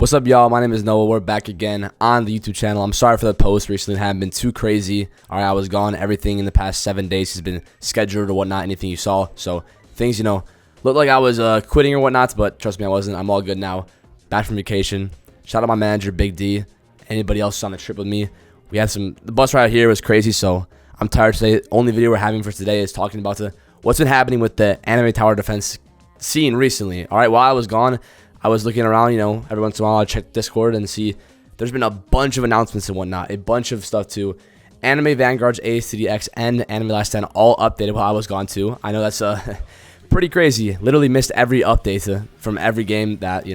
What's up, y'all? My name is Noah. We're back again on the YouTube channel. I'm sorry for the post recently. Haven't been too crazy. All right, I was gone. Everything in the past 7 days has been scheduled or whatnot, anything you saw. So things, looked like I was quitting or whatnot, but trust me, I wasn't. I'm all good now. Back from vacation. Shout out my manager, Big D. Anybody else on the trip with me. We had the bus ride here was crazy, so I'm tired today. The only video we're having for today is talking about what's been happening with the anime tower defense scene recently. All right, while I was gone, I was looking around, every once in a while I check Discord and see there's been a bunch of announcements and whatnot, a bunch of stuff too. Anime Vanguards, ASTDX, and Anime Last Stand all updated while I was gone too. I know that's pretty crazy. Literally missed every update from every game that,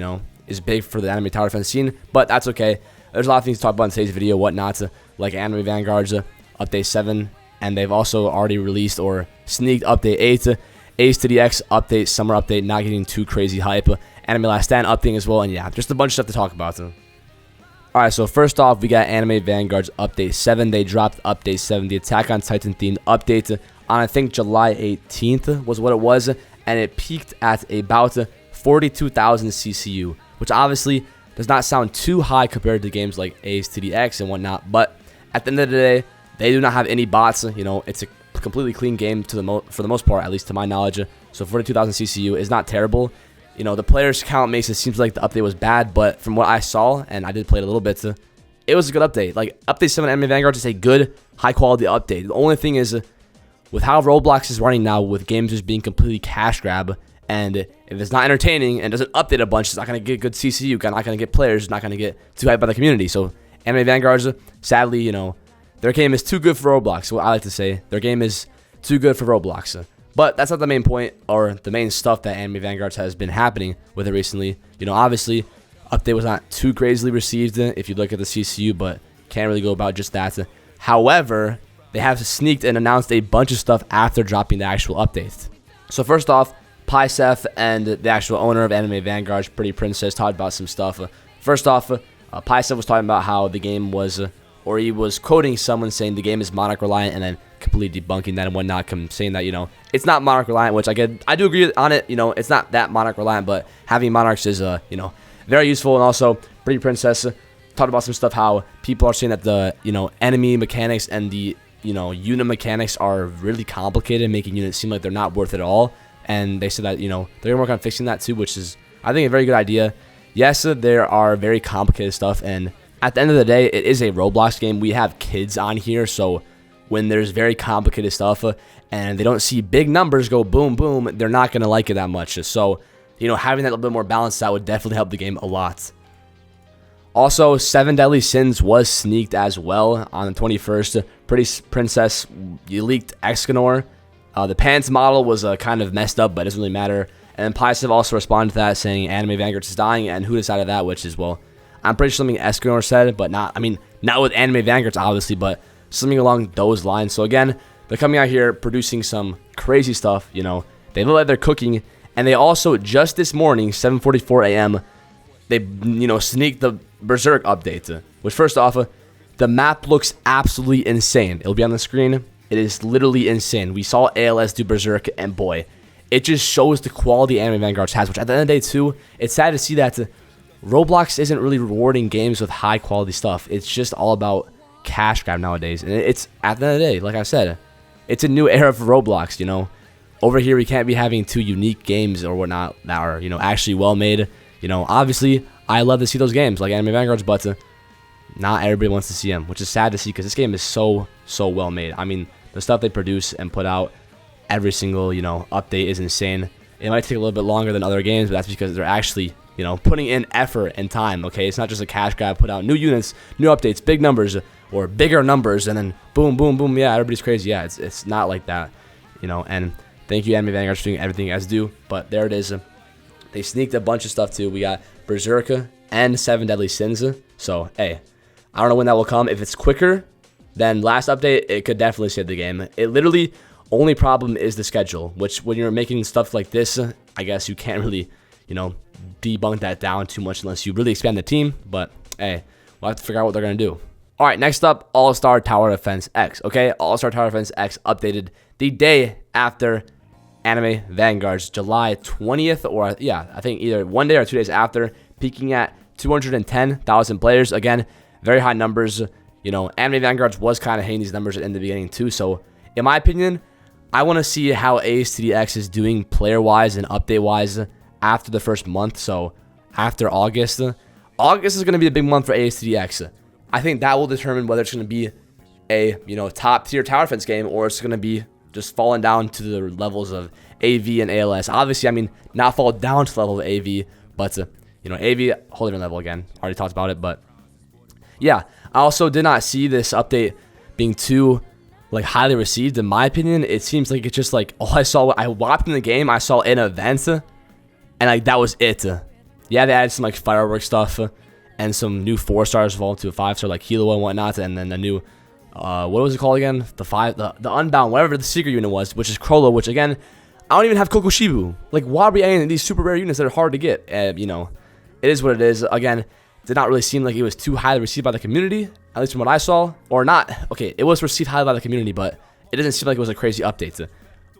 is big for the anime tower defense scene, but that's okay. There's a lot of things to talk about in today's video, whatnot, like Anime Vanguards, Update 7, and they've also already released or sneaked Update 8, ASTDX Update, Summer Update, not getting too crazy hype. Anime Last Stand updating as well, and yeah, just a bunch of stuff to talk about. Alright, so first off, we got Anime Vanguards Update 7. They dropped Update 7, the Attack on Titan themed update, on I think July 18th was what it was, and it peaked at about 42,000 CCU, which obviously does not sound too high compared to games like ASTDX and whatnot, but at the end of the day, they do not have any bots. It's a completely clean game for the most part, at least to my knowledge, so 42,000 CCU is not terrible. The players count makes it seem like the update was bad, but from what I saw, and I did play it a little bit, it was a good update. Like, Update 7 Anime Vanguard is a good, high-quality update. The only thing is, with how Roblox is running now, with games just being completely cash grab, and if it's not entertaining and doesn't update a bunch, it's not going to get good CCU, not going to get players, it's not going to get too hyped by the community. So, Anime Vanguards, sadly, their game is too good for Roblox. What I like to say, their game is too good for Roblox. But that's not the main point or the main stuff that Anime Vanguards has been happening with it recently. Obviously, update was not too crazily received if you look at the CCU, but can't really go about just that. However, they have sneaked and announced a bunch of stuff after dropping the actual update. So first off, Pysef and the actual owner of Anime Vanguards, Pretty Princess, talked about some stuff. First off, Pysef was talking about how the game was, or he was quoting someone saying the game is monarch reliant, and then completely debunking that and whatnot, saying that, it's not monarch reliant, which I do agree on it. It's not that monarch reliant, but having monarchs is, very useful. And also, Pretty Princess talked about some stuff, how people are saying that the, enemy mechanics and the, unit mechanics are really complicated, making units seem like they're not worth it at all. And they said that, they're going to work on fixing that too, which is, I think, a very good idea. Yes, there are very complicated stuff, and at the end of the day, it is a Roblox game. We have kids on here, so when there's very complicated stuff and they don't see big numbers go boom, boom, they're not going to like it that much. So, having that a little bit more balanced out would definitely help the game a lot. Also, 7 Deadly Sins was sneaked as well on the 21st. Pretty Princess, you leaked Escanor. The pants model was kind of messed up, but it doesn't really matter. And then Pysef also responded to that, saying Anime Vanguards is dying, and who decided that, which is, well, I'm pretty sure something Escanor said, but not with Anime Vanguards, obviously, but something along those lines. So again, they're coming out here producing some crazy stuff. They look like they're cooking, and they also just this morning, 7:44 a.m., they sneaked the Berserk update. Which first off, the map looks absolutely insane. It'll be on the screen. It is literally insane. We saw ALS do Berserk, and boy, it just shows the quality Anime Vanguards has. Which at the end of the day too, it's sad to see that Roblox isn't really rewarding games with high quality stuff. It's just all about cash grab nowadays, and it's at the end of the day, like I said, it's a new era for Roblox. Over here we can't be having two unique games or whatnot that are actually well made. Obviously I love to see those games like Anime Vanguards, but not everybody wants to see them, which is sad to see because this game is so well made. The stuff they produce and put out every single update is insane. It might take a little bit longer than other games, but that's because they're actually putting in effort and time. Okay, it's not just a cash grab, put out new units, new updates, big numbers, or bigger numbers, and then boom, boom, boom. Yeah, everybody's crazy. Yeah, it's not like that, And thank you, Anime Vanguard, for doing everything as do. But there it is. They sneaked a bunch of stuff too. We got Berserker and 7 Deadly Sins. So hey, I don't know when that will come. If it's quicker than last update, it could definitely save the game. It literally only problem is the schedule, which when you're making stuff like this, I guess you can't really debunk that down too much unless you really expand the team. But hey, we'll have to figure out what they're going to do. All right, next up, All-Star Tower Defense X. Okay, All-Star Tower Defense X updated the day after Anime Vanguards, July 20th, or yeah, I think either 1 day or 2 days after, peaking at 210,000 players. Again, very high numbers. You know, Anime Vanguards was kind of hitting these numbers in the beginning too. So, in my opinion, I want to see how ASTDX is doing player-wise and update-wise after the first month. So, after August. August is going to be a big month for ASTDX. I think that will determine whether it's going to be a, you know, top-tier tower defense game, or it's going to be just falling down to the levels of AV and ALS. Obviously, I mean, not fall down to the level of AV, but, you know, AV, whole different level again. Already talked about it, but yeah. I also did not see this update being too, like, highly received. In my opinion, it seems like it's just, like, all I saw, I walked in the game, I saw an event, and, like, that was it. Yeah, they added some, like, fireworks stuff, and some new 4-stars evolved to a 5-star, like, Hilo and whatnot, and then a new, what was it called again? The Unbound, whatever the secret unit was, which is Krollo, which, again, I don't even have Kokoshibu. Like, why are we adding these super rare units that are hard to get? You know, it is what it is. Again, did not really seem like it was too highly received by the community, at least from what I saw. Or not. Okay, it was received highly by the community, but it doesn't seem like it was a crazy update.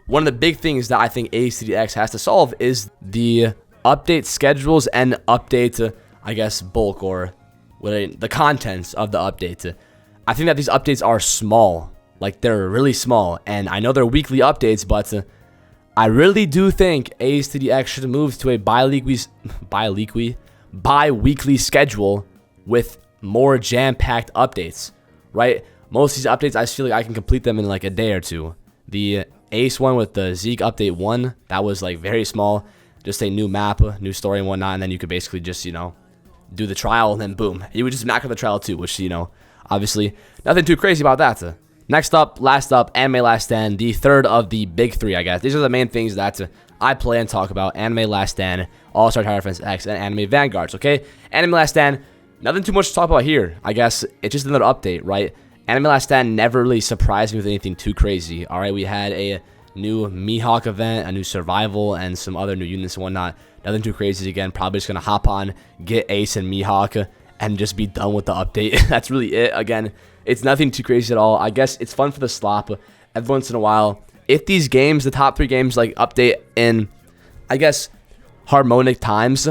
One of the big things that I think ASTDX has to solve is the update schedules and update, I guess, bulk, or the contents of the update. I think that these updates are small. Like, they're really small. And I know they're weekly updates, but I really do think ASTDX should move to a bi-weekly schedule with more jam-packed updates, right? Most of these updates, I feel like I can complete them in like a day or two. The Ace one with the Zeke update 1, that was like very small. Just a new map, new story and whatnot, and then you could basically just, you know, do the trial, and then boom. You would just knock out the trial too, which, you know, obviously nothing too crazy about that. Next up, last up, Anime Last Stand, the third of the big three, I guess. These are the main things that I play and talk about: Anime Last Stand, All-Star Tower Defense X, and Anime Vanguards, okay? Anime Last Stand, nothing too much to talk about here. I guess it's just another update, right? Anime Last Stand never really surprised me with anything too crazy, all right? We had a new Mihawk event, a new survival, and some other new units and whatnot. Nothing too crazy again. Probably just going to hop on, get Ace and Mihawk, and just be done with the update. That's really it. Again, it's nothing too crazy at all. I guess it's fun for the slop every once in a while. If these games, the top 3 games, like, update in, I guess, harmonic times,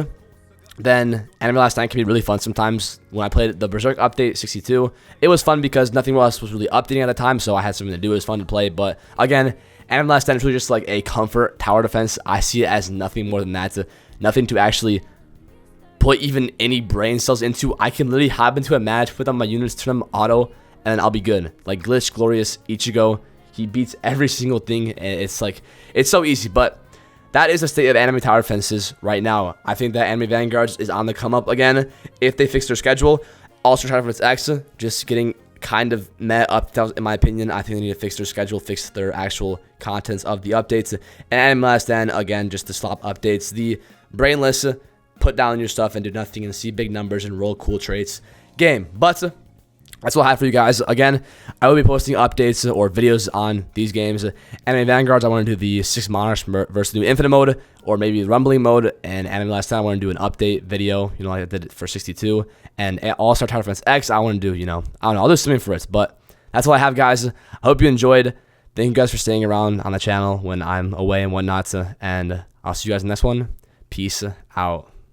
then Anime Last Night can be really fun sometimes. When I played the Berserk update 62, it was fun because nothing else was really updating at the time, so I had something to do. It was fun to play. But again, Anime Last Night is really just like a comfort tower defense. I see it as nothing more than that. Nothing to actually put even any brain cells into. I can literally hop into a match, put on my units, turn them auto, and then I'll be good. Like Glitch, Glorious, Ichigo, he beats every single thing, and it's like, it's so easy. But that is the state of anime tower defenses right now. I think that Anime Vanguards is on the come up again if they fix their schedule. Also, Tower Defense X just getting kind of met up, in my opinion. I think they need to fix their schedule, fix their actual contents of the updates. And Anime Last Stand, again, just the slop updates. The brainless, put down your stuff and do nothing and see big numbers and roll cool traits game. But that's what I have for you guys. Again, I will be posting updates or videos on these games. Anime Vanguards, I want to do the 6 Monarchs versus the new Infinite mode, or maybe the Rumbling mode. And Anime Last Time, I want to do an update video, you know, like I did it for 62. And All-Star Tower Defense X, I want to do, you know, I don't know, I'll do something for it. But that's all I have, guys. I hope you enjoyed. Thank you guys for staying around on the channel when I'm away and whatnot. And I'll see you guys in the next one. Peace out.